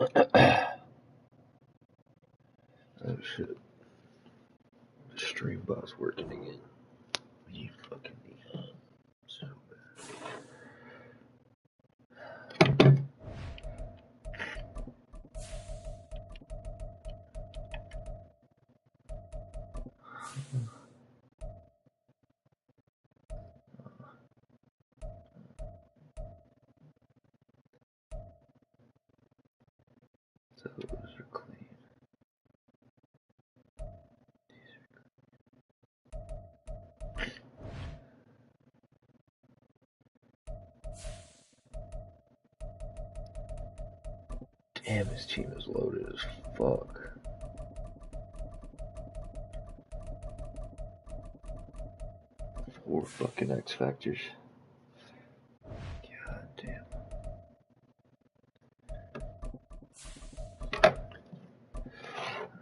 Oh shit. The stream bot's working again. You fucking neon. So bad. Those are clean. These are clean. Damn, this team is loaded as fuck. Four fucking X Factors. God damn. I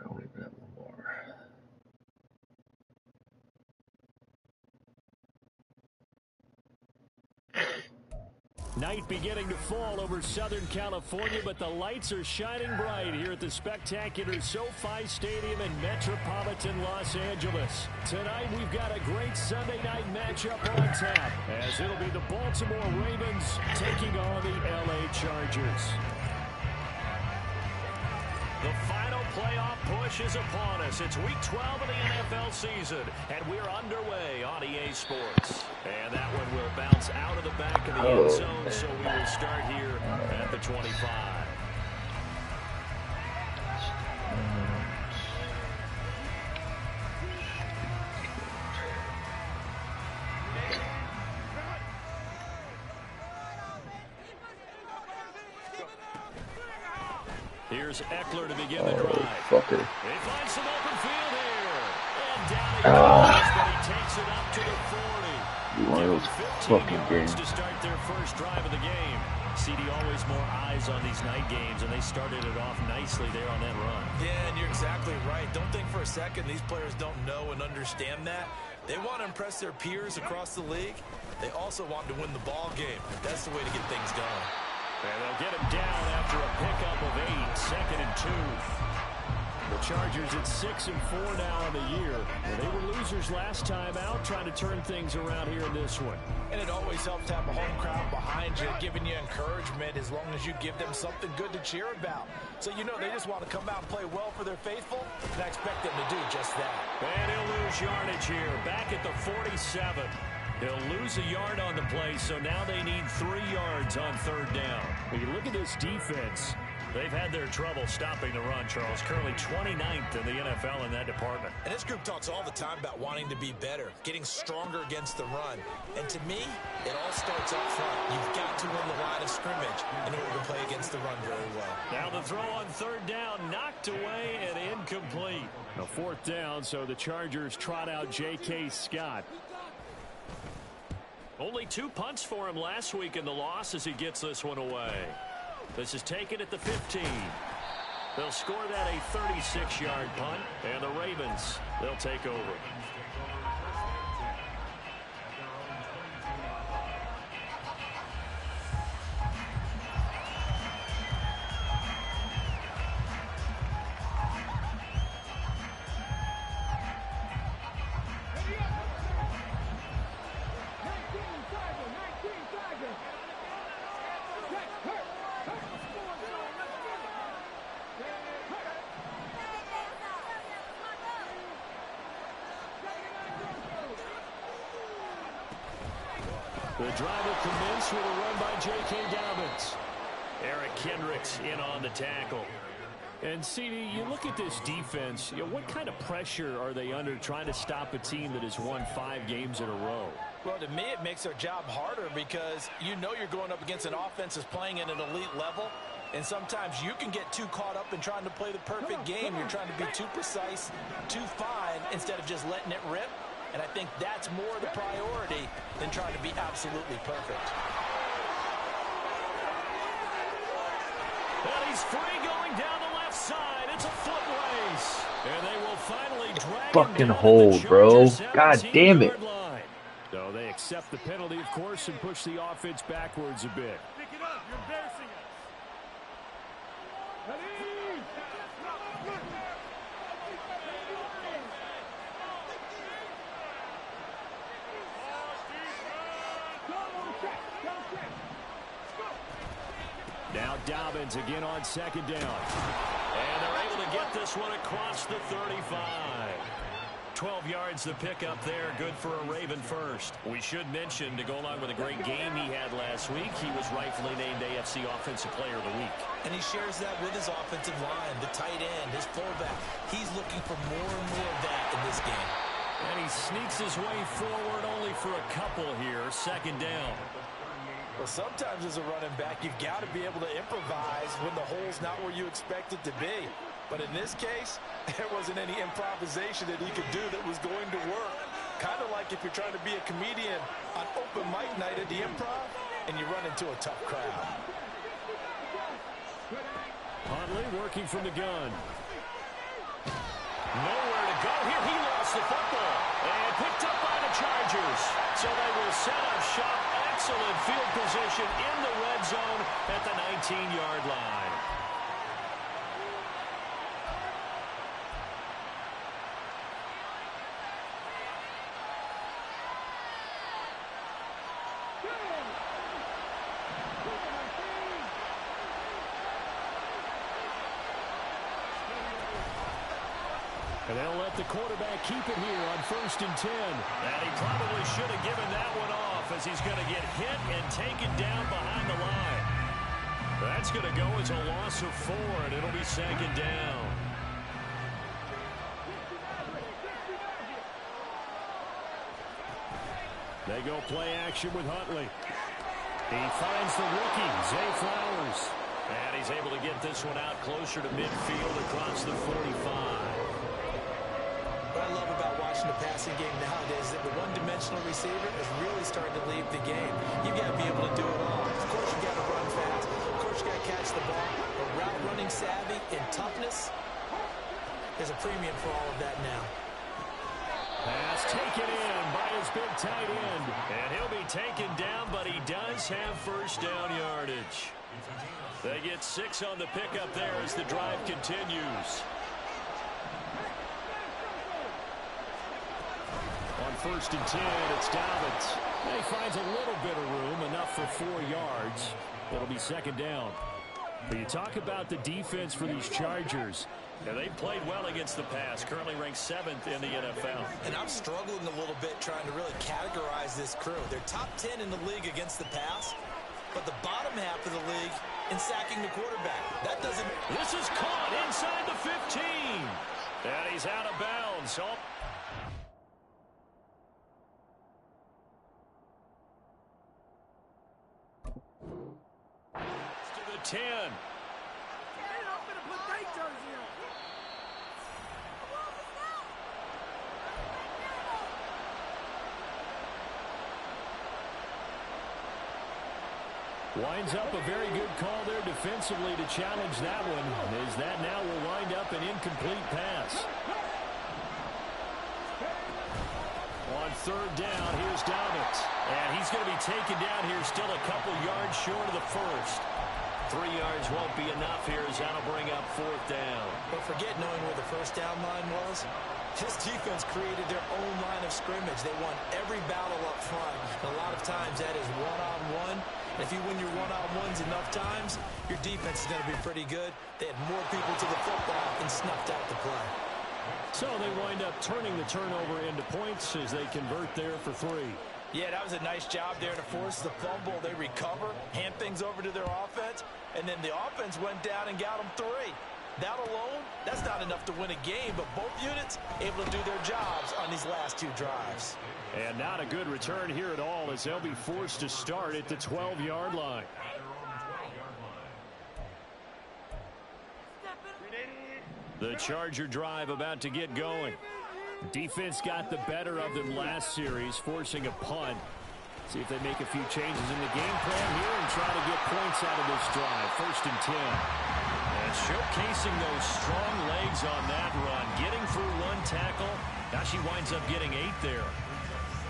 only got one more. Night beginning to fall over Southern California, but the lights are shining bright here at the spectacular SoFi Stadium in metropolitan Los Angeles. Tonight we've got a great Sunday night matchup on tap, as it'll be the Baltimore Ravens taking on the LA Chargers. The final playoff push is upon us. It's week 12 of the NFL season, and we're underway on EA Sports. And that one will bounce out of the back of the end zone, so we will start here at the 25. Here's Eckler to begin the drive. Fucker. He finds some open field here. And down he goes, but he takes it up to the 40. One of those fucking games. To start their first drive of the game. CD, always more eyes on these night games, and they started it off nicely there on that run. Yeah, and you're exactly right. Don't think for a second these players don't know and understand that. They want to impress their peers across the league. They also want to win the ball game. That's the way to get things going. And they'll get him down after a pickup of 8, 2nd and 2. The Chargers at 6-4 now on the year. And they were losers last time out, trying to turn things around here in this one. And it always helps to have a home crowd behind you, giving you encouragement as long as you give them something good to cheer about. So you know they just want to come out and play well for their faithful, and I expect them to do just that. And he'll lose yardage here, back at the 47. He'll lose a yard on the play, so now they need 3 yards on 3rd down. When you look at this defense, they've had their trouble stopping the run, Charles. Currently 29th in the NFL in that department. And this group talks all the time about wanting to be better, getting stronger against the run. And to me, it all starts up front. You've got to win the line of scrimmage in order to play against the run very well. Now the throw on 3rd down, knocked away and incomplete. A 4th down, so the Chargers trot out J.K. Scott. Only 2 punts for him last week in the loss as he gets this one away. This is taken at the 15. They'll score that a 36-yard punt, and the Ravens, they'll take over. The drive will commence with a run by J.K. Dobbins. Eric Kendricks in on the tackle. And, CD, you look at this defense, what kind of pressure are they under trying to stop a team that has won 5 games in a row? Well, to me, it makes their job harder because you know you're going up against an offense that's playing at an elite level. And sometimes you can get too caught up in trying to play the perfect game. You're trying to be too precise, too fine, instead of just letting it rip. And I think that's more the priority than trying to be absolutely perfect. And he's free going down the left side. It's a foot race. And they will finally drag fucking him down hold, to the bro. Chargers' God damn it. 17-yard line. So they accept the penalty, of course, and push the offense backwards a bit. Pick it up. You're embarrassing us. Now Dobbins again on second down. And they're able to get this one across the 35. 12 yards the pickup there, good for a Raven first. We should mention, to go along with a great game he had last week, he was rightfully named AFC Offensive Player of the Week. And he shares that with his offensive line, the tight end, his fullback. He's looking for more and more of that in this game. And he sneaks his way forward only for a couple here, second down. Well, sometimes as a running back, you've got to be able to improvise when the hole's not where you expect it to be. But in this case, there wasn't any improvisation that he could do that was going to work. Kind of like if you're trying to be a comedian on open mic night at the Improv and you run into a tough crowd. Huntley working from the gun. Nowhere to go here. He lost the football and picked up by the Chargers. So they will set up shop. Excellent field position in the red zone at the 19-yard line. And they'll let the quarterback keep it here on 1st and 10. And he probably should have given that one off, as he's going to get hit and taken down behind the line. That's going to go as a loss of 4, and it'll be second down. They go play action with Huntley. He finds the rookie, Zay Flowers. And he's able to get this one out closer to midfield across the 45. What I love about watching the passing game nowadays is that the one-dimensional receiver is really starting to leave the game. You've got to be able to do it all. Of course, you've got to run fast. Of course, you've got to catch the ball. But route running savvy and toughness, there's a premium for all of that now. Pass taken in by his big tight end. And he'll be taken down, but he does have first down yardage. They get 6 on the pickup there as the drive continues. On 1st and 10, it's Dobbins. And he finds a little bit of room, enough for 4 yards. It'll be second down. But you talk about the defense for these Chargers. And they've played well against the pass, currently ranked 7th in the NFL. And I'm struggling a little bit trying to really categorize this crew. They're top 10 in the league against the pass, but the bottom half of the league in sacking the quarterback. That doesn't... This is caught inside the 15. And he's out of bounds. Oh. To the 10. Winds up a very good call there defensively to challenge that one, as that now will wind up an incomplete pass. On 3rd down, here's Dobbins. And he's going to be taken down here still a couple yards short of the first. 3 yards won't be enough here, as that'll bring up 4th down. But forget knowing where the first down line was. This defense created their own line of scrimmage. They won every battle up front. And a lot of times that is one-on-one. If you win your one-on-ones enough times, your defense is going to be pretty good. They had more people to the football and snuffed out the play. So they wind up turning the turnover into points as they convert there for 3. Yeah, that was a nice job there to force the fumble. They recover, hand things over to their offense, and then the offense went down and got them 3. That alone, that's not enough to win a game, but both units able to do their jobs on these last 2 drives. And not a good return here at all, as they'll be forced to start at the 12-yard line. The Charger drive about to get going. Defense got the better of them last series, forcing a punt. See if they make a few changes in the game plan here and try to get points out of this drive. 1st and 10. And showcasing those strong legs on that run. Getting through 1 tackle. Now she winds up getting 8 there.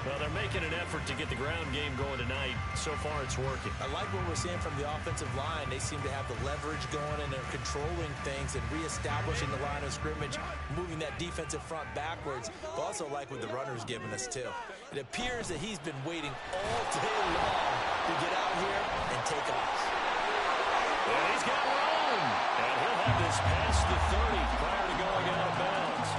Well, they're making an effort to get the ground game going tonight. So far, it's working. I like what we're seeing from the offensive line. They seem to have the leverage going, and they're controlling things and reestablishing the line of scrimmage, moving that defensive front backwards. But also like what the runner's giving us, too. It appears that he's been waiting all day long to get out here and take off. And he's got room. And he'll have this past the 30 prior to going out of bounds.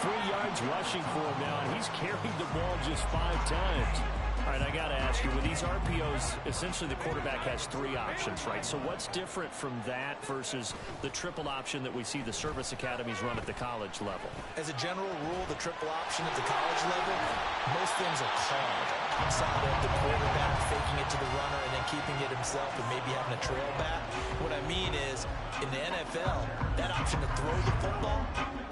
43 yards rushing for him now, and he's carried the ball just 5 times. All right, I got to ask you, with these RPOs, essentially the quarterback has 3 options, right? So what's different from that versus the triple option that we see the service academies run at the college level? As a general rule, the triple option at the college level, most things are called outside of the quarterback faking it to the runner and then keeping it himself and maybe having a trail back. What I mean is, in the NFL, that option to throw the football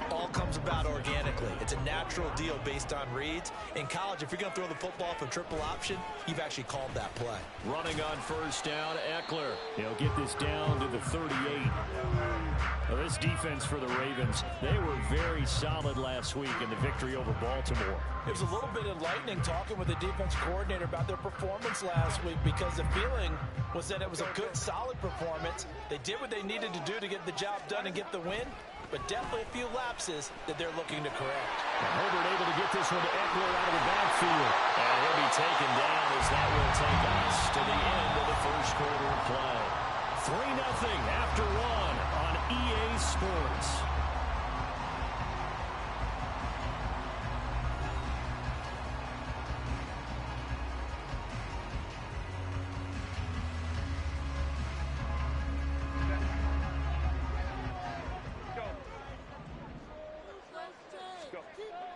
all comes about organically. It's a natural deal based on reads. In college, if you're going to throw the football from triple option, you've actually called that play. Running on first down, Eckler. He'll get this down to the 38. Well, this defense for the Ravens, they were very solid last week in the victory over Baltimore. It was a little bit enlightening talking with the defense coordinator about their performance last week, because the feeling was that it was a good, solid performance. They did what they needed to do to get the job done and get the win, but definitely a few lapses that they're looking to correct. Now Herbert able to get this one to Eckler out of the backfield. And he'll be taken down as that will take us to the end of the first quarter of play. 3-0 after 1 on EA Sports.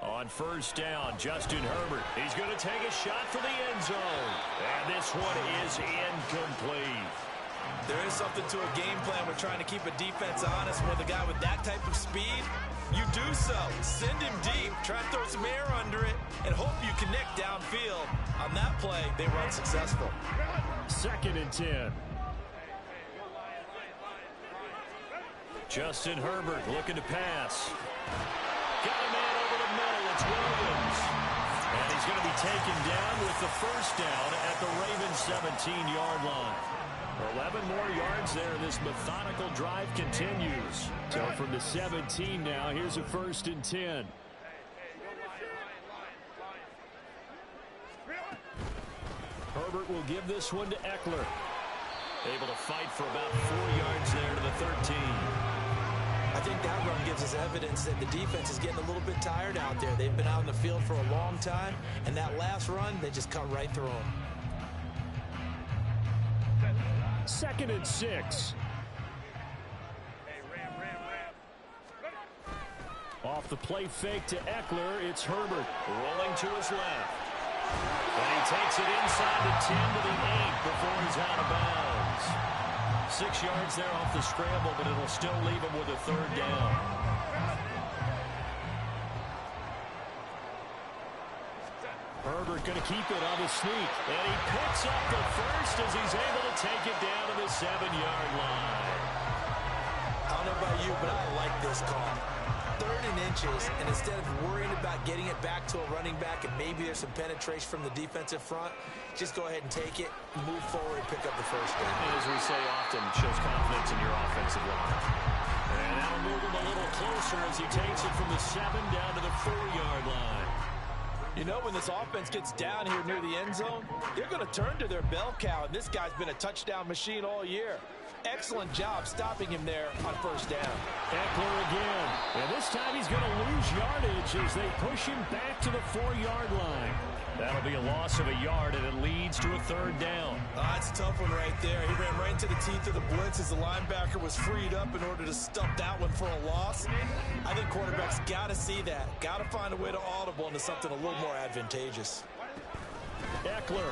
On first down, Justin Herbert. He's going to take a shot for the end zone. And this one is incomplete. There is something to a game plan with trying to keep a defense honest. With a guy with that type of speed, you do so. Send him deep. Try and throw some air under it and hope you connect downfield. On that play, they were unsuccessful. 2nd and 10. Justin Herbert looking to pass. Got a man over the middle. It's Williams. And he's going to be taken down with the first down at the Ravens 17-yard line. 11 more yards there. This methodical drive continues. So from the 17 now, here's a 1st and 10. Herbert will give this one to Eckler. Able to fight for about 4 yards there to the 13. I think that run gives us evidence that the defense is getting a little bit tired out there. They've been out in the field for a long time, and that last run, they just cut right through them. 2nd and 6. Off the play fake to Eckler, it's Herbert rolling to his left. And he takes it inside the 10 to the 8 before he's out of bounds. 6 yards there off the scramble, but it'll still leave him with a 3rd down. Herbert going to keep it on the sneak. And he picks up the first as he's able to take it down to the 7-yard line. I don't know about you, but I like this call. 3rd and inches, and instead of worrying about getting it back to a running back and maybe there's some penetration from the defensive front, just go ahead and take it, move forward, and pick up the first down. And as we say often, shows confidence in your offensive line. And that'll move him a little closer as he takes it from the 7 down to the 4-yard line. You know, when this offense gets down here near the end zone, they're going to turn to their bell cow, and this guy's been a touchdown machine all year. Excellent job stopping him there on first down. Eckler again. And this time he's going to lose yardage as they push him back to the 4-yard line. That'll be a loss of a yard, and it leads to a 3rd down. That's a tough one right there. He ran right into the teeth of the blitz as the linebacker was freed up in order to stuff that one for a loss. I think quarterbacks got to see that. Got to find a way to audible into something a little more advantageous. Eckler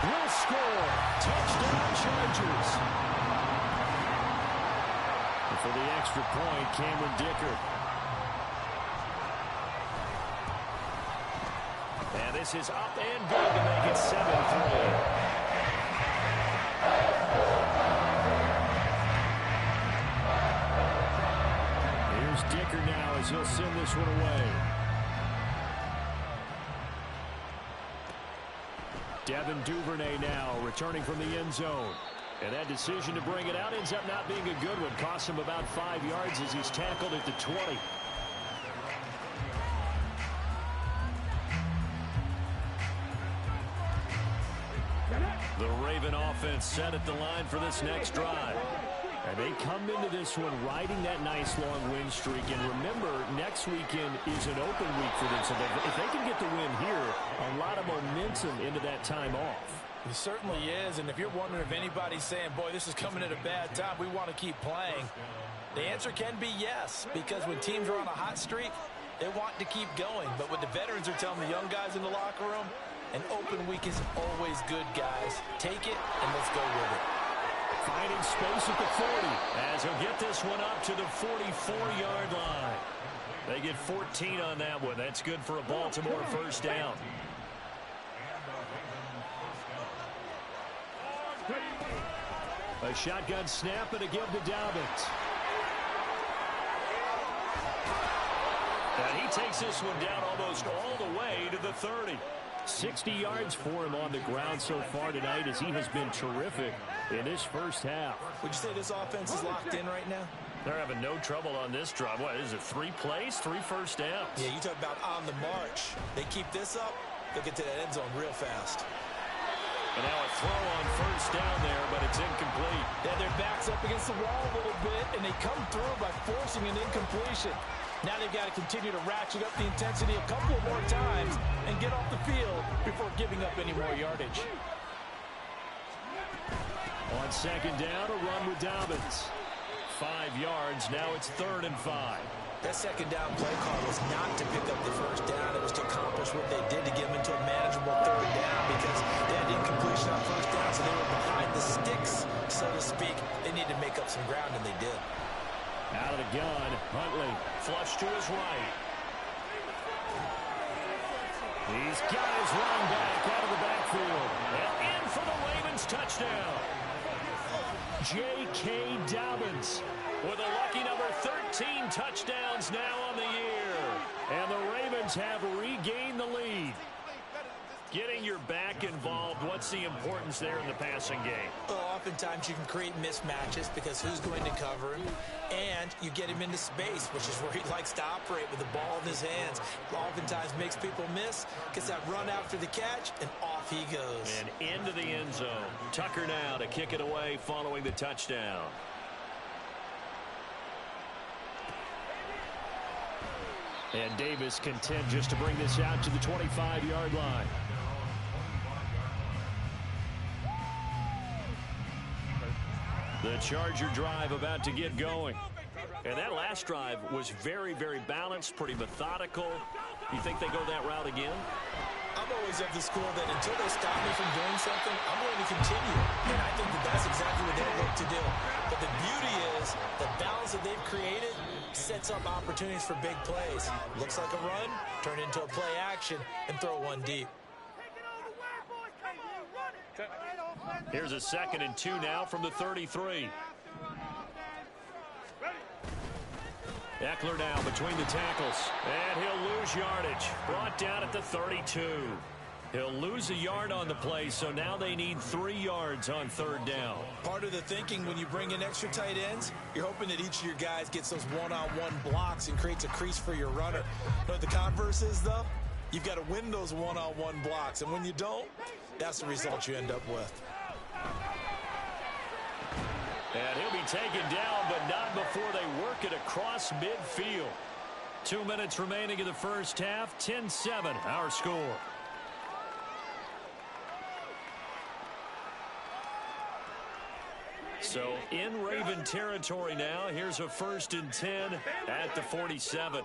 will score. Touchdown Chargers. And for the extra point, Cameron Dicker. And this is up and good to make it 7-3. Here's Dicker now as he'll send this one away. Devin Duvernay now returning from the end zone. And that decision to bring it out ends up not being a good one. Costs him about 5 yards as he's tackled at the 20. The Raven offense set at the line for this next drive. And they come into this one riding that nice long win streak. And remember, next weekend is an open week for them. So if they can get the win here, a lot of momentum into that time off. It certainly is. And if you're wondering if anybody's saying, boy, this is coming at a bad time, we want to keep playing, the answer can be yes. Because when teams are on a hot streak, they want to keep going. But what the veterans are telling the young guys in the locker room, an open week is always good, guys. Take it and let's go with it. Finding space at the 40 as he'll get this one up to the 44-yard line. They get 14 on that one. That's good for a Baltimore first down. A shotgun snap and a give to Dobbins. And he takes this one down almost all the way to the 30. 60 yards for him on the ground so far tonight as he has been terrific in this first half. Would you say this offense is locked in right now? They're having no trouble on this drive. What is it, 3 plays, 3 first downs? Yeah, you talk about on the march. They keep this up, they'll get to that end zone real fast. And now a throw on first down there, but it's incomplete. Yeah, their back's up against the wall a little bit, and they come through by forcing an incompletion. Now they've got to continue to ratchet up the intensity a couple of more times and get off the field before giving up any more yardage. On second down, a run with Dobbins. 5 yards, now it's 3rd and 5. That second down play call was not to pick up the first down. It was to accomplish what they did to get them into a manageable 3rd down because they had incompletion on first down, so they were behind the sticks, so to speak. They needed to make up some ground, and they did. Out of the gun, Huntley, flush to his right. He's got his run back out of the backfield. And in for the Ravens touchdown. J.K. Dobbins with a lucky number 13 touchdowns now on the year. And the Ravens have regained the lead. Getting your back involved, what's the importance there in the passing game? Well, oftentimes you can create mismatches because who's going to cover him, and you get him into space, which is where he likes to operate with the ball in his hands. Oftentimes makes people miss, gets that run after the catch, and off he goes. And into the end zone. Tucker now to kick it away following the touchdown. And Davis content just to bring this out to the 25-yard line. The Charger drive about to get going. And that last drive was very, very balanced, pretty methodical. You think they go that route again? I'm always of the school that until they stop me from doing something, I'm going to continue. And I think that that's exactly what they look to do. But the beauty is the balance that they've created sets up opportunities for big plays. Looks like a run, turn into a play action, and throw one deep. Here's a 2nd and 2 now from the 33. Eckler now between the tackles. And he'll lose yardage. Brought down at the 32. He'll lose a yard on the play, so now they need 3 yards on 3rd down. Part of the thinking when you bring in extra tight ends, you're hoping that each of your guys gets those one-on-one blocks and creates a crease for your runner. You know what the converse is, though? You've got to win those one-on-one blocks, and when you don't, that's the result you end up with. And he'll be taken down, but not before they work it across midfield. 2 minutes remaining in the first half. 10-7, our score. So in Raven territory now. Here's a 1st and 10 at the 47.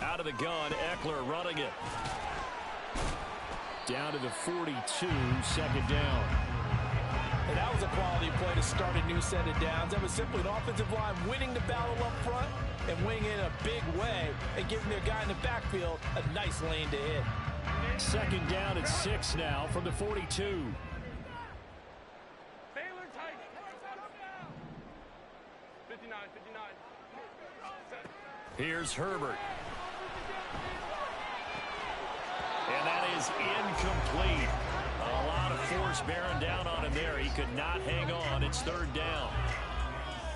Out of the gun, Eckler running it. Down to the 42, 2nd down. And that was a quality play to start a new set of downs. That was simply an offensive line winning the battle up front and winning in a big way and giving their guy in the backfield a nice lane to hit. 2nd down at 6 now from the 42. Here's Herbert. And that is incomplete. A lot of force bearing down on him there. He could not hang on. It's third down.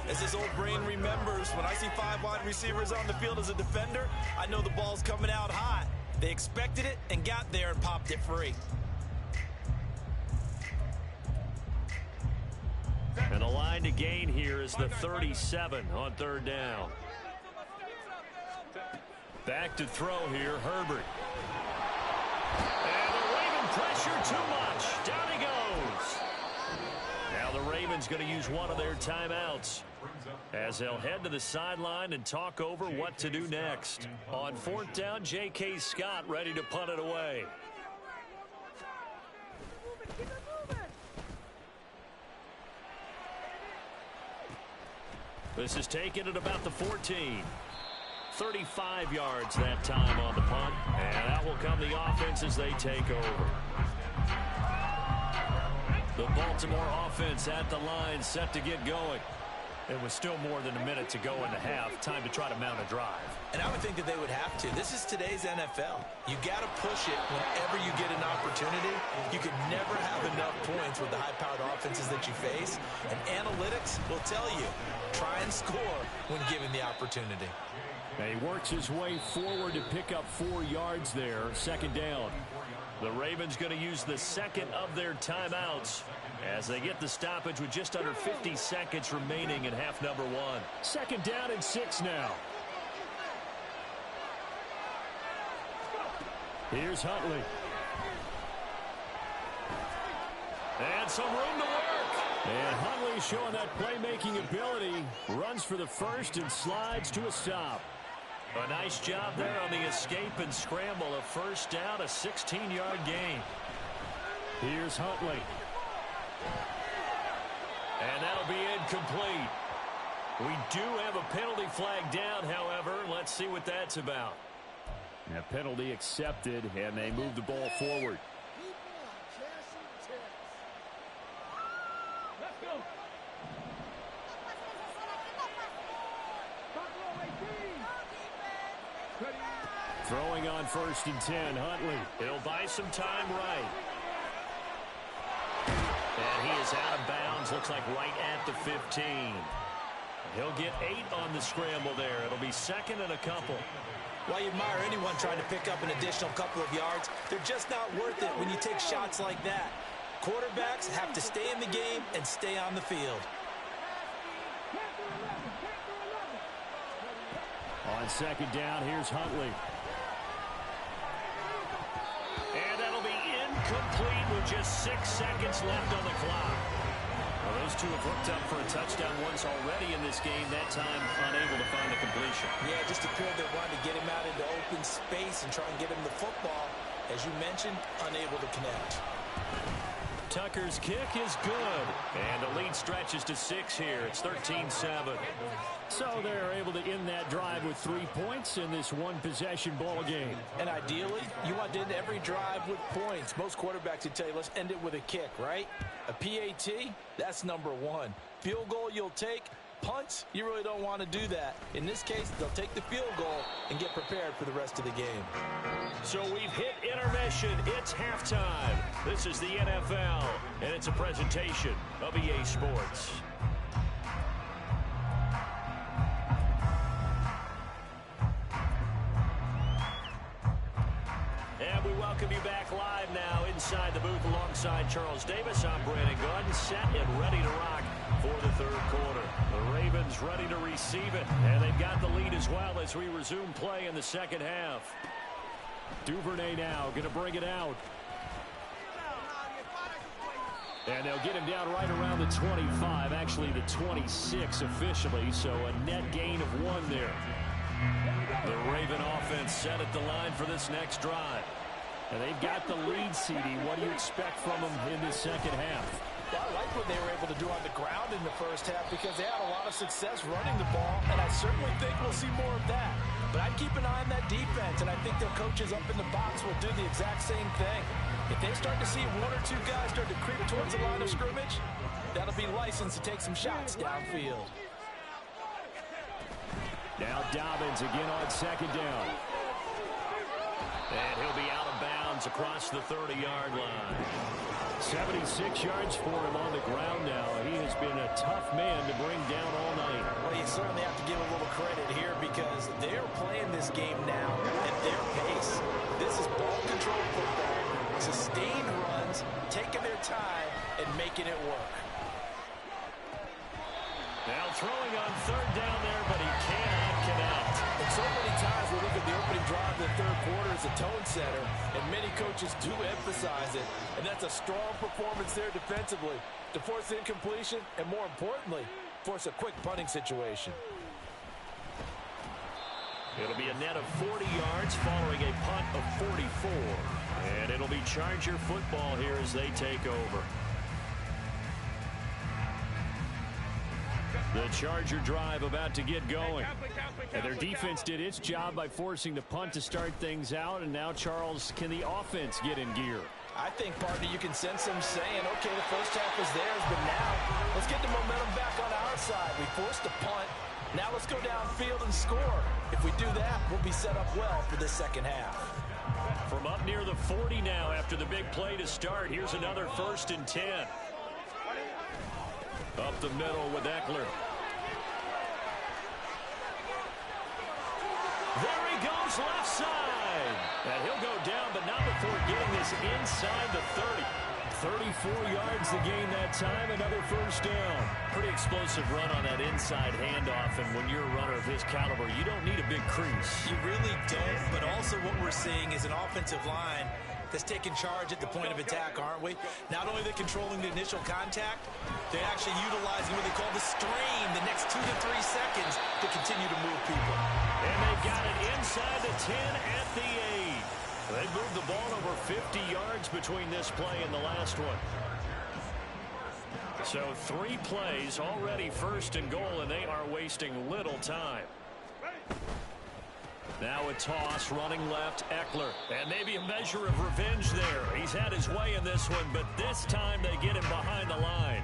As his old brain remembers, when I see 5 wide receivers on the field as a defender, I know the ball's coming out hot. They expected it and got there and popped it free. And the line to gain here is the 37 on third down. Back to throw here, Herbert. And the Raven pressure too much. Down he goes. Now the Ravens going to use one of their timeouts as they'll head to the sideline and talk over what to do next. On fourth down, J.K. Scott ready to punt it away. This is taken at about the 14. 35 yards that time on the punt. And out will come the offense as they take over. The Baltimore offense at the line, set to get going. It was still more than a minute to go in the half. Time to try to mount a drive. And I would think that they would have to. This is today's NFL. You got to push it whenever you get an opportunity. You can never have enough points with the high-powered offenses that you face. And analytics will tell you, try and score when given the opportunity. He works his way forward to pick up 4 yards there. Second down. The Ravens going to use the second of their timeouts as they get the stoppage with just under 50 seconds remaining in half number 1. Second down and 6 now. Here's Huntley. And some room to work. And Huntley showing that playmaking ability. Runs for the first and slides to a stop. A nice job there on the escape and scramble. A first down, a 16-yard gain. Here's Huntley. And that'll be incomplete. We do have a penalty flag down, however. Let's see what that's about. A penalty accepted, and they move the ball forward. Throwing on 1st and 10, Huntley. He'll buy some time right. And he is out of bounds, looks like right at the 15. He'll get 8 on the scramble there. It'll be second and a couple. While you admire anyone trying to pick up an additional couple of yards, they're just not worth it when you take shots like that. Quarterbacks have to stay in the game and stay on the field. On second down, here's Huntley. And that'll be incomplete with just 6 seconds left on the clock. Well, those two have hooked up for a touchdown once already in this game. That time unable to find the completion. Yeah, just appeared they wanted to get him out into open space and try and get him the football. As you mentioned, unable to connect. Tucker's kick is good. And the lead stretches to 6 here. It's 13-7. So they're able to end that drive with 3 points in this one-possession ball game. And ideally, you want to end every drive with points. Most quarterbacks would tell you, let's end it with a kick, right? A PAT, that's number 1. Field goal you'll take. Punts, you really don't want to do that. In this case, they'll take the field goal and get prepared for the rest of the game. So we've hit intermission. It's halftime. This is the NFL, and it's a presentation of EA Sports. And we welcome you back live now inside the booth alongside Charles Davis. I'm Brandon Gordon, set and ready to rock for the third quarter. The Ravens ready to receive it, and they've got the lead as well as we resume play in the second half. Duvernay now going to bring it out. And they'll get him down right around the 25, actually the 26 officially, so a net gain of 1 there. The Raven offense set at the line for this next drive. And they've got the lead, CD. What do you expect from them in this second half? Well, I like what they were able to do on the ground in the first half because they had a lot of success running the ball, and I certainly think we'll see more of that. But I'd keep an eye on that defense, and I think their coaches up in the box will do the exact same thing. If they start to see 1 or 2 guys start to creep towards the line of scrimmage, that'll be licensed to take some shots downfield. Now Dobbins again on second down. And he'll be out of bounds runs across the 30-yard line. 76 yards for him on the ground now. He has been a tough man to bring down all night. Well, you certainly have to give a little credit here because they're playing this game now at their pace. This is ball-controlled football, sustained runs, taking their time, and making it work. Now throwing on third down there, but he cannot connect. And so many times we look at the opening drive of the third quarter as a tone setter, and many coaches do emphasize it. And that's a strong performance there defensively to force incompletion and, more importantly, force a quick punting situation. It'll be a net of 40 yards following a punt of 44. And it'll be Charger football here as they take over. The Charger drive about to get going. And their defense did its job by forcing the punt to start things out. And now, Charles, can the offense get in gear? I think, partner, you can sense them saying, okay, the first half is theirs, but now let's get the momentum back on our side. We forced a punt. Now let's go downfield and score. If we do that, we'll be set up well for the second half. From up near the 40 now after the big play to start, here's another 1st and 10. Up the middle with Eckler. There he goes, left side. And he'll go down, but not before getting this inside the 30. 34 yards the gain that time, another 1st down. Pretty explosive run on that inside handoff, and when you're a runner of his caliber, you don't need a big crease. You really don't, but also what we're seeing is an offensive line that's taking charge at the point of attack, aren't we? Not only are they controlling the initial contact, they're actually utilizing what they call the strain the next 2 to 3 seconds to continue to move people. And they've got it inside the 10 at the 8. They moved the ball over 50 yards between this play and the last one. So 3 plays, already 1st and goal, and they are wasting little time. Now a toss, running left, Eckler. And maybe a measure of revenge there. He's had his way in this one, but this time they get him behind the line.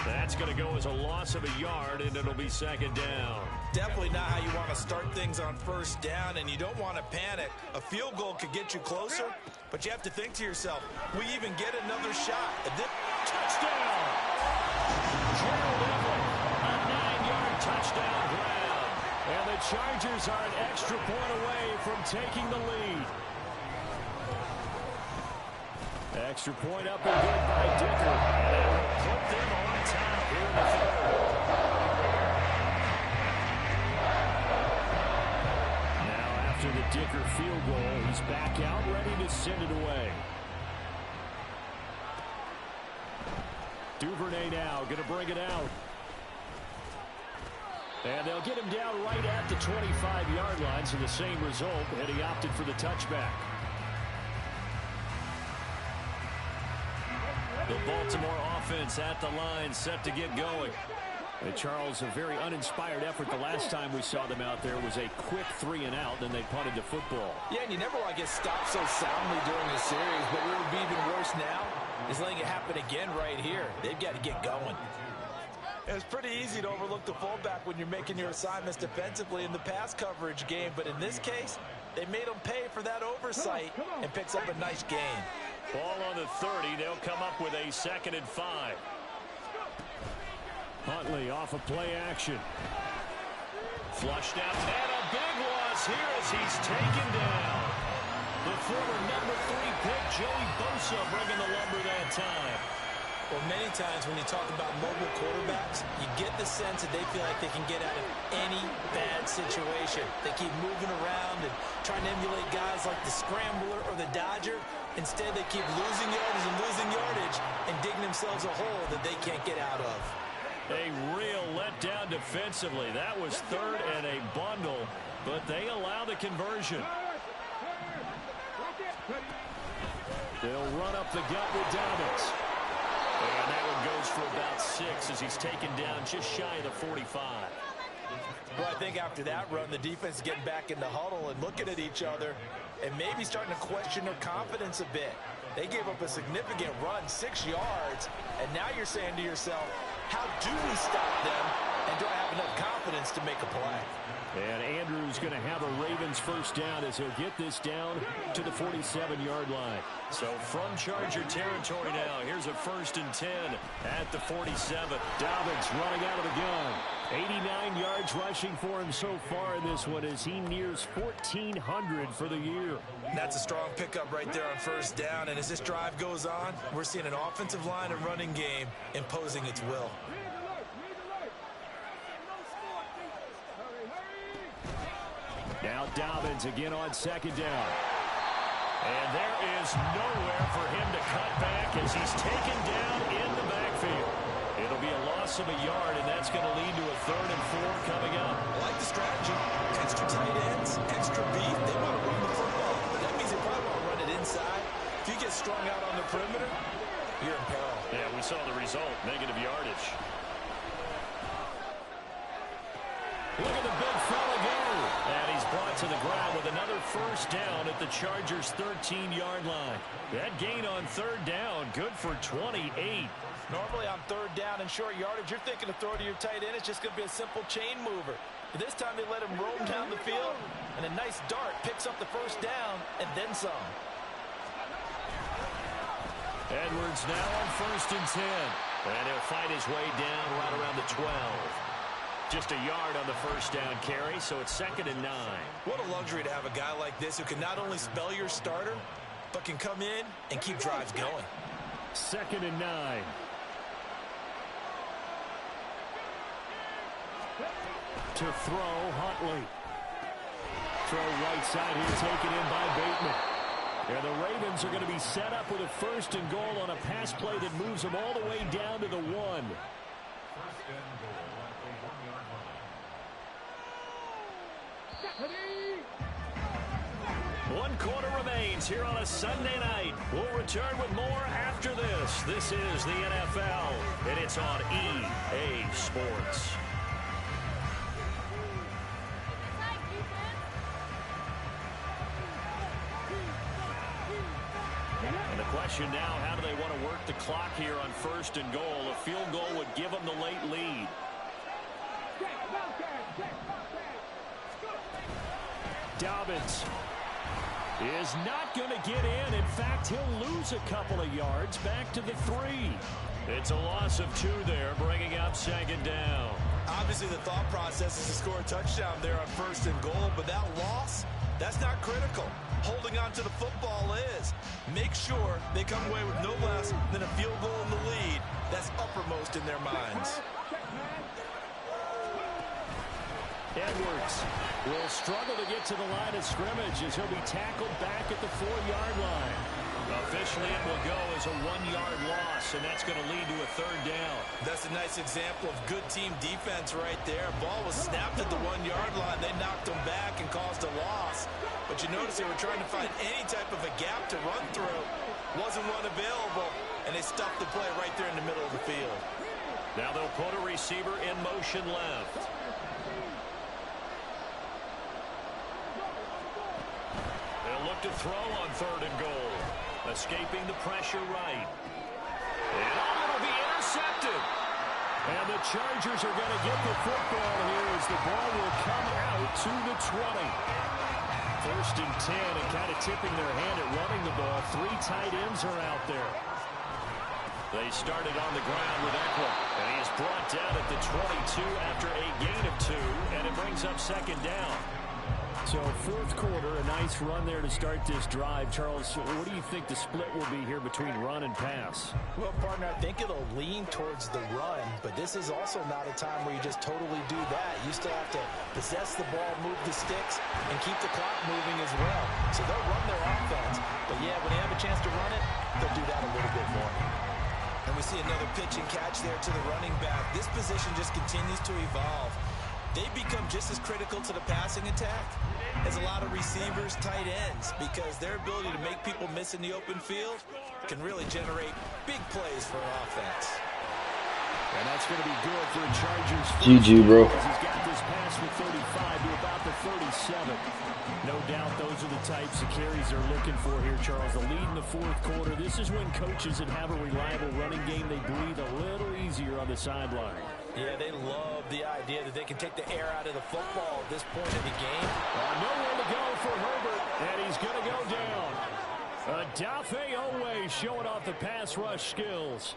That's going to go as a loss of a yard, and it'll be 2nd down. Definitely not how you want to start things on 1st down, and you don't want to panic. A field goal could get you closer, but you have to think to yourself, we even get another shot. Touchdown! Gerald Everett, a 9-yard touchdown grab. And the Chargers are an extra point away from taking the lead. Extra point up and good by Dicker. And that will put them on top here in the 3rd. Now after the Dicker field goal, he's back out ready to send it away. Duvernay now going to bring it out. And they'll get him down right at the 25-yard line, so the same result, and he opted for the touchback. The Baltimore offense at the line, set to get going. And Charles, a very uninspired effort. The last time we saw them out there was a quick 3 and out, then they punted the football. Yeah, and you never want to get stopped so soundly during the series, but what would be even worse now is letting it happen again right here. They've got to get going. It's pretty easy to overlook the fullback when you're making your assignments defensively in the pass coverage game, but in this case, they made him pay for that oversight and picks up a nice gain. Ball on the 30. They'll come up with a 2nd and 5. Huntley off of play action. Flushed out, and a big loss here as he's taken down. The former number 3 pick, Joey Bosa, bringing the lumber that time. Well, many times when you talk about mobile quarterbacks, you get the sense that they feel like they can get out of any bad situation. They keep moving around and trying to emulate guys like the Scrambler or the Dodger. Instead, they keep losing yardage and digging themselves a hole that they can't get out of. A real letdown defensively. That was 3rd and a bundle, but they allow the conversion. They'll run up the gut with Dobbins. And that one goes for about 6 as he's taken down just shy of the 45. Well, I think after that run, the defense is getting back in the huddle and looking at each other and maybe starting to question their confidence a bit. They gave up a significant run, 6 yards, and now you're saying to yourself, how do we stop them, and do I have enough confidence to make a play? And Andrews going to have a Ravens first down as he'll get this down to the 47-yard line. So from Charger territory now, here's a 1st and 10 at the 47. Dobbins running out of the gun. 89 yards rushing for him so far in this one as he nears 1,400 for the year. That's a strong pickup right there on first down. And as this drive goes on, we're seeing an offensive line and running game imposing its will. Now Dobbins again on 2nd down. And there is nowhere for him to cut back as he's taken down in the backfield. It'll be a loss of a yard, and that's going to lead to a 3rd and 4 coming up. I like the strategy. Extra tight ends, extra beef. They want to run the football. But that means they probably want to run it inside. If you get strung out on the perimeter, you're in peril. Yeah, we saw the result, negative yardage. Look at the big fella go. And he's brought to the ground with another first down at the Chargers' 13-yard line. That gain on 3rd down, good for 28. Normally on 3rd down and short yardage, you're thinking to throw to your tight end. It's just going to be a simple chain mover. But this time they let him roam down the field, and a nice dart picks up the first down and then some. Edwards now on 1st and 10. And he'll find his way down right around the 12. Just a yard on the first down carry, so it's 2nd and 9. What a luxury to have a guy like this who can not only spell your starter, but can come in and keep drives going. 2nd and 9. To throw, Huntley. Throw right side here, taken in by Bateman. And the Ravens are going to be set up with a 1st and goal on a pass play that moves them all the way down to the 1. One quarter remains here on a Sunday night. We'll return with more after this. This is the NFL, and it's on EA Sports. And the question now, how do they want to work the clock here on 1st and goal? A field goal would give them the late lead. Dobbins is not going to get in. In fact, he'll lose a couple of yards back to the 3. It's a loss of 2 there, bringing up 2nd down. Obviously, the thought process is to score a touchdown there on 1st and goal, but that loss, that's not critical. Holding on to the football is. Make sure they come away with no less than a field goal in the lead. That's uppermost in their minds. Edwards will struggle to get to the line of scrimmage as he'll be tackled back at the 4-yard line. Officially, it will go as a 1-yard loss, and that's going to lead to a 3rd down. That's a nice example of good team defense right there. Ball was snapped at the 1-yard line. They knocked him back and caused a loss. But you notice they were trying to find any type of a gap to run through. Wasn't one available, and they stuffed the play right there in the middle of the field. Now they'll put a receiver in motion left. They'll look to throw on 3rd and goal. Escaping the pressure right. And it'll be intercepted. And the Chargers are going to get the football here as the ball will come out to the 20. 1st and 10, and kind of tipping their hand at running the ball. 3 tight ends are out there. They started on the ground with Eckler, and he is brought down at the 22 after a gain of 2, and it brings up 2nd down. So 4th quarter, a nice run there to start this drive. Charles, what do you think the split will be here between run and pass? Well, partner, I think it'll lean towards the run, but this is also not a time where you just totally do that. You still have to possess the ball, move the sticks, and keep the clock moving as well. So they'll run their offense, but yeah, when they have a chance to run it, they'll do that a little bit more. And we see another pitch and catch there to the running back. This position just continues to evolve. They become just as critical to the passing attack as a lot of receivers, tight ends, because their ability to make people miss in the open field can really generate big plays for an offense. And that's going to be good for the Chargers. GG, bro. He's got this pass from 35 to about the 37. No doubt those are the types of carries they're looking for here, Charles. The lead in the 4th quarter. This is when coaches that have a reliable running game, they breathe a little easier on the sideline. Yeah, they love the idea that they can take the air out of the football at this point in the game. Nowhere to go for Herbert, and he's going to go down. Odafe Oweh showing off the pass rush skills.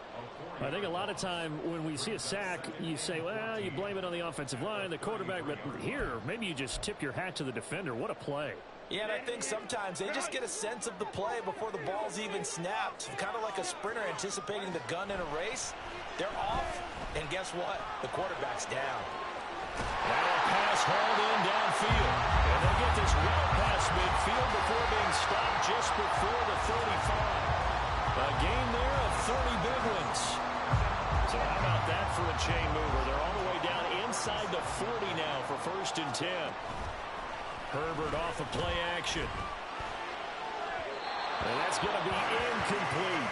I think a lot of time when we see a sack, you say, well, you blame it on the offensive line, the quarterback, but here, maybe you just tip your hat to the defender. What a play. Yeah, and I think sometimes they just get a sense of the play before the ball's even snapped. Kind of like a sprinter anticipating the gun in a race. They're off, and guess what? The quarterback's down. Now a pass hauled in downfield. And they get this well past midfield before being stopped just before the 35. A gain there of 30 big ones. So how about that for a chain mover? They're all the way down inside the 40 now for 1st and 10. Herbert off of play action. And that's going to be incomplete.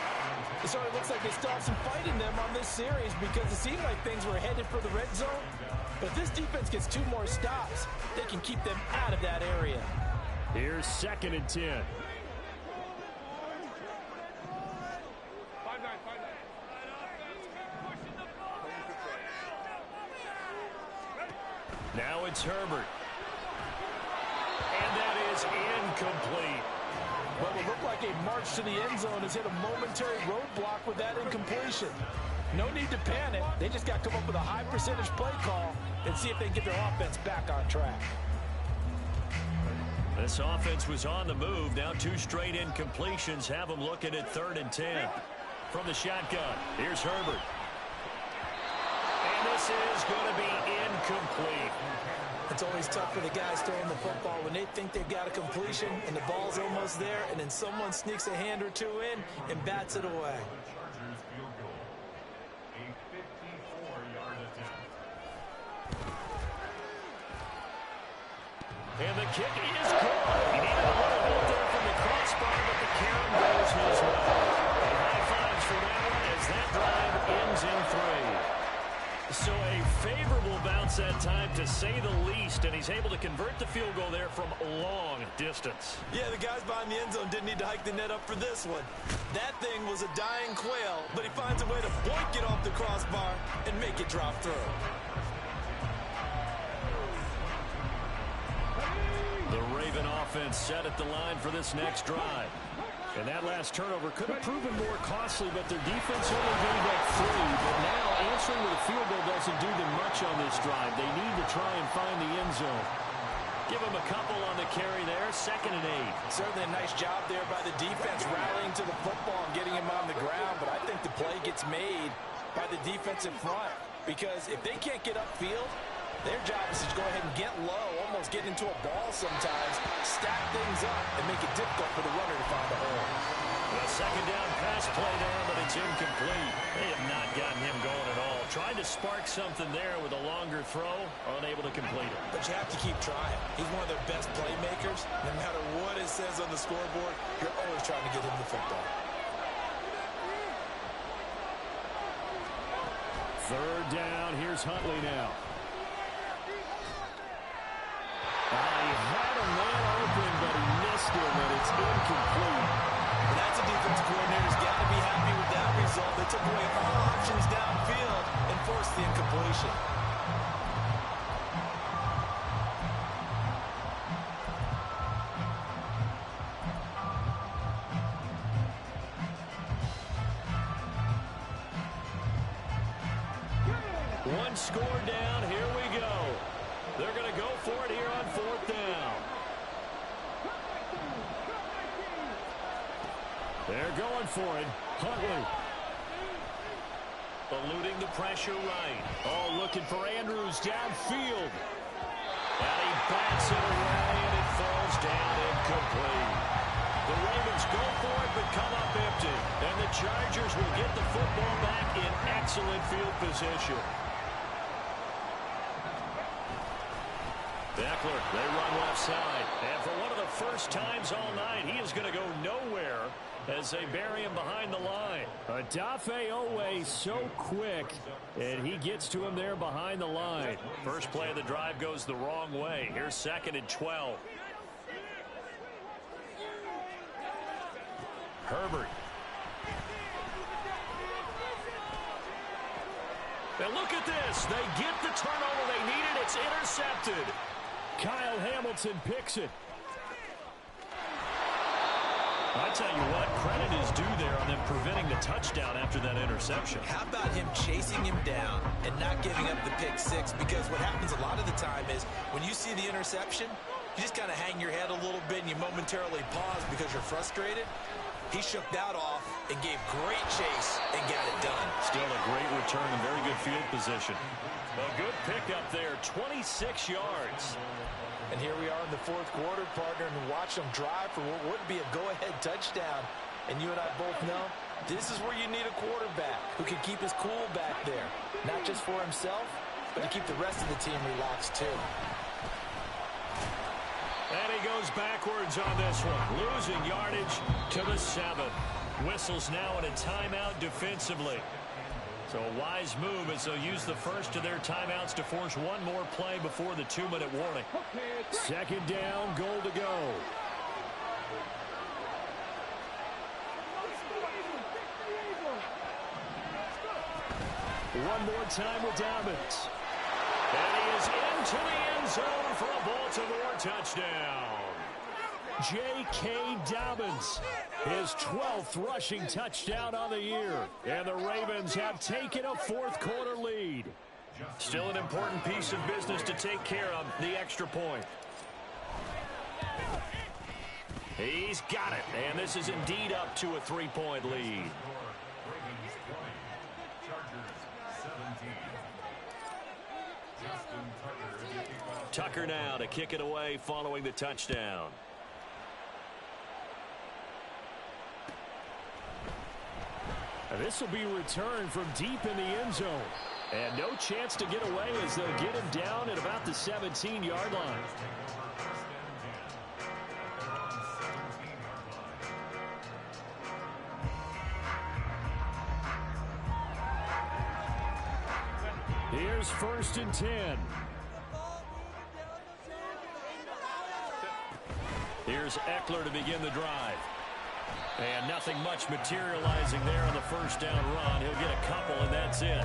So it looks like they still have some fight in them on this series because it seemed like things were headed for the red zone. But this defense gets 2 more stops. They can keep them out of that area. Here's 2nd and 10. Now it's Herbert. And that is incomplete. What would look like a march to the end zone has hit a momentary roadblock with that incompletion. No need to panic. They just got to come up with a high percentage play call and see if they can get their offense back on track. This offense was on the move. Now 2 straight incompletions have them looking at 3rd and 10. From the shotgun, here's Herbert. And this is going to be incomplete. It's always tough for the guys throwing the football when they think they've got a completion and the ball's almost there, and then someone sneaks a hand or 2 in and bats it away. And the kick is good. He needed a little help there from the crossbar, but the carry goes his way. And high fives for that one as that drive ends in 3. So a favorable bounce that time, to say the least, and he's able to convert the field goal there from long distance. Yeah, the guys behind the end zone didn't need to hike the net up for this one. That thing was a dying quail, but he finds a way to boink it off the crossbar and make it drop through. The Raven offense set at the line for this next drive. And that last turnover could have proven more costly, but their defense only gave up 3. But now answering with a field goal doesn't do them much on this drive. They need to try and find the end zone. Give them a couple on the carry there, 2nd and 8. Certainly a nice job there by the defense, rallying to the football and getting him on the ground. But I think the play gets made by the defensive front, because if they can't get upfield, their job is to go ahead and get low, almost get into a ball sometimes, stack things up, and make it difficult for the runner to find a hole. The 2nd down pass play there, but it's incomplete. They have not gotten him going at all. Tried to spark something there with a longer throw, unable to complete it. But you have to keep trying. He's one of their best playmakers. No matter what it says on the scoreboard, you're always trying to get him the football. 3rd down, here's Huntley now. He had a man open, but he missed him, and it's incomplete. And that's a defensive coordinator's got to be happy with that result. They took away all options downfield and forced the incompletion. One score down, here we go. They're going to go for it here on 4th down. They're going for it. Huntley. Eluding the pressure right. Oh, looking for Andrews downfield. And he bats it away, and it falls down incomplete. The Ravens go for it, but come up empty. And the Chargers will get the football back in excellent field position. Eckler, they run left side. And for one of the first times all night, he is going to go nowhere as they bury him behind the line. Odafe Oweh so quick, and he gets to him there behind the line. First play of the drive goes the wrong way. Here's 2nd and 12. Herbert. And look at this. They get the turnover they needed. It's intercepted. Kyle Hamilton picks it. I tell you what, credit is due there on them preventing the touchdown after that interception. How about him chasing him down and not giving up the pick six? Because what happens a lot of the time is when you see the interception, you just kind of hang your head a little bit and you momentarily pause because you're frustrated. He shook that off and gave great chase and got it done. Still a great return and very good field position. A good pickup there, 26 yards. And here we are in the fourth quarter, partner, and watch them drive for what would be a go-ahead touchdown. And you and I both know this is where you need a quarterback who can keep his cool back there. Not just for himself, but to keep the rest of the team relaxed too. And he goes backwards on this one, losing yardage to the 7. Whistles now in a timeout defensively. So a wise move as they'll use the first of their timeouts to force one more play before the 2-minute warning. Second down, goal to go. One more time with Dobbins. And he is into the end zone for a Baltimore touchdown. J.K. Dobbins, his 12th rushing touchdown on the year. And the Ravens have taken a fourth quarter lead. Still an important piece of business to take care of, the extra point. He's got it, and this is indeed up to a 3-point lead. Tucker now to kick it away following the touchdown. And this will be returned from deep in the end zone. And no chance to get away as they'll get him down at about the 17-yard line. Here's 1st and 10. Here's Eckler to begin the drive. And nothing much materializing there on the first down run. He'll get a couple, and that's it.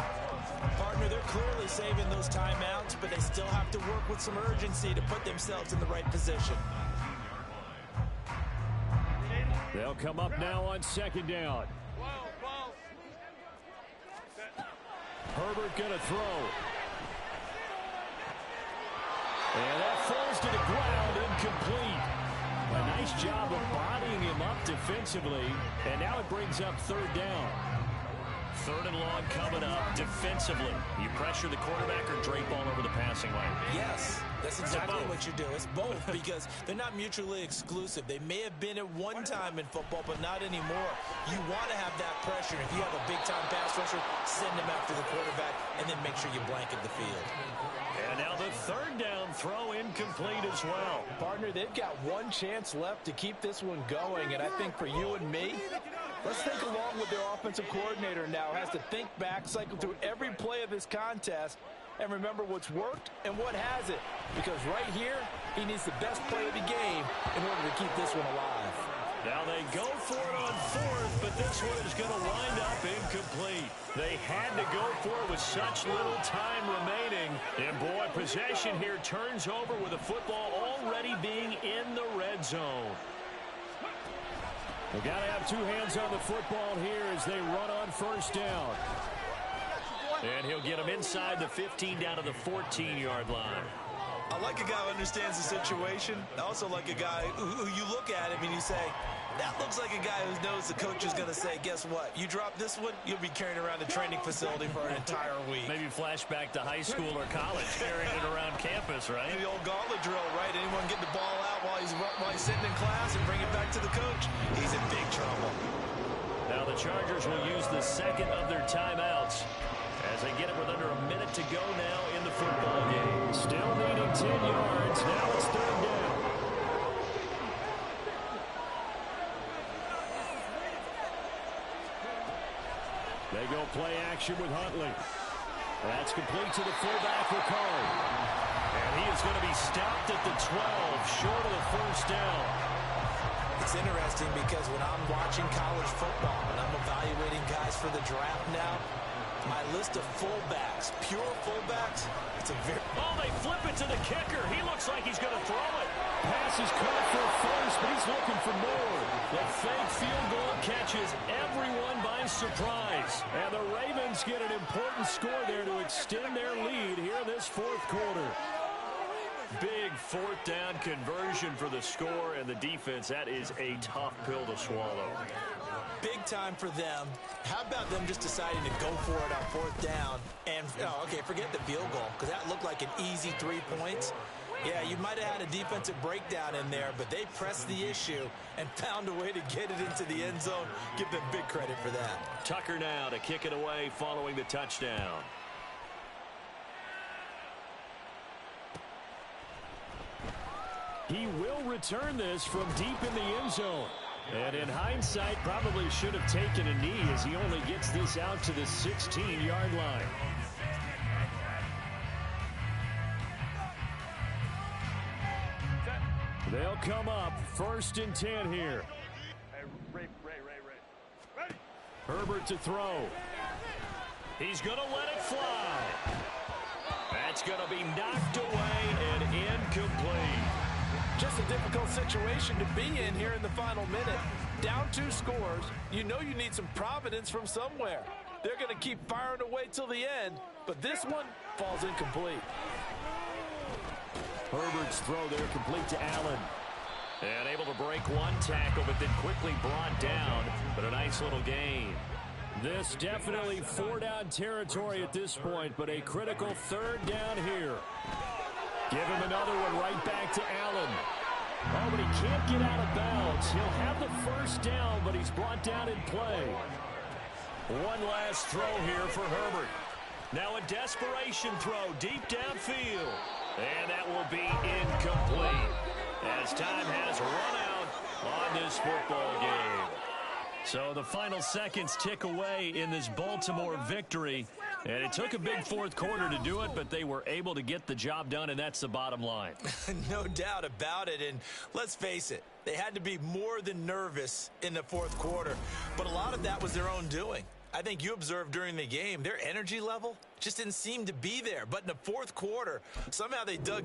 Partner, they're clearly saving those timeouts, but they still have to work with some urgency to put themselves in the right position. They'll come up now on 2nd down. Herbert gonna throw. And that falls to the ground, incomplete. A nice job of bodying him up defensively, and now it brings up 3rd down. 3rd and long coming up defensively. You pressure the quarterback or drape all over the passing lane? Yes, that's exactly what you do. It's both because they're not mutually exclusive. They may have been at one time in football, but not anymore. You want to have that pressure. If you have a big-time pass rusher, send him after the quarterback, and then make sure you blanket the field. And now the 3rd down throw incomplete as well. Partner, they've got one chance left to keep this one going, and I think for you and me, let's think along with their offensive coordinator now. Has to think back, cycle through every play of this contest, and remember what's worked and what hasn't. Because right here, he needs the best play of the game in order to keep this one alive. Now they go for it on 4th, but this one is going to wind up incomplete. They had to go for it with such little time remaining. And boy, possession here turns over with the football already being in the red zone. They've got to have two hands on the football here as they run on 1st down. And he'll get him inside the 15 down to the 14-yard line. I like a guy who understands the situation. I also like a guy who you look at him and you say, that looks like a guy who knows the coach is going to say, guess what? You drop this one, you'll be carrying around the training facility for an entire week. Maybe flashback to high school or college, carrying it around campus, right? The old gauntlet drill, right? Anyone get the ball out while he's sitting in class and bring it back to the coach? He's in big trouble. Now the Chargers will use the 2nd of their timeouts as they get it with under a minute to go now in the football game. Still needing 10 yards. Now it's 3rd down. They go play action with Huntley. That's complete to the fullback, Ricard. And he is going to be stopped at the 12, short of the 1st down. It's interesting because when I'm watching college football and I'm evaluating guys for the draft now, My list of fullbacks, pure fullbacks, it's a very... Oh, they flip it to the kicker. He looks like he's going to throw it. Pass is caught for first, but he's looking for more. The fake field goal catches everyone by surprise. And the Ravens get an important score there to extend their lead here in this fourth quarter. Big fourth down conversion for the score, and the defense, that is a tough pill to swallow. Big time for them. How about them just deciding to go for it on fourth down? And, okay, forget the field goal, because that looked like an easy 3 points. Yeah, you might have had a defensive breakdown in there, but they pressed the issue and found a way to get it into the end zone. Give them big credit for that. Tucker now to kick it away following the touchdown. He will return this from deep in the end zone. And in hindsight, probably should have taken a knee as he only gets this out to the 16-yard line. They'll come up 1st and 10 here. Herbert to throw. He's going to let it fly. That's going to be knocked away and incomplete. Just a difficult situation to be in here in the final minute. Down 2 scores. You know you need some providence from somewhere. They're going to keep firing away till the end, but this one falls incomplete. Herbert's throw there complete to Allen. And able to break one tackle, but then quickly brought down. But a nice little gain. This definitely 4-down territory at this point, but a critical 3rd down here. Give him another one right back to Allen. Oh, but he can't get out of bounds. He'll have the 1st down, but he's brought down in play. One last throw here for Herbert. Now a desperation throw deep downfield. And that will be incomplete as time has run out on this football game. So the final seconds tick away in this Baltimore victory. And it took a big 4th quarter to do it, but they were able to get the job done, and that's the bottom line. No doubt about it. And let's face it, they had to be more than nervous in the 4th quarter. But a lot of that was their own doing. I think you observed during the game, their energy level just didn't seem to be there. But in the 4th quarter, somehow they dug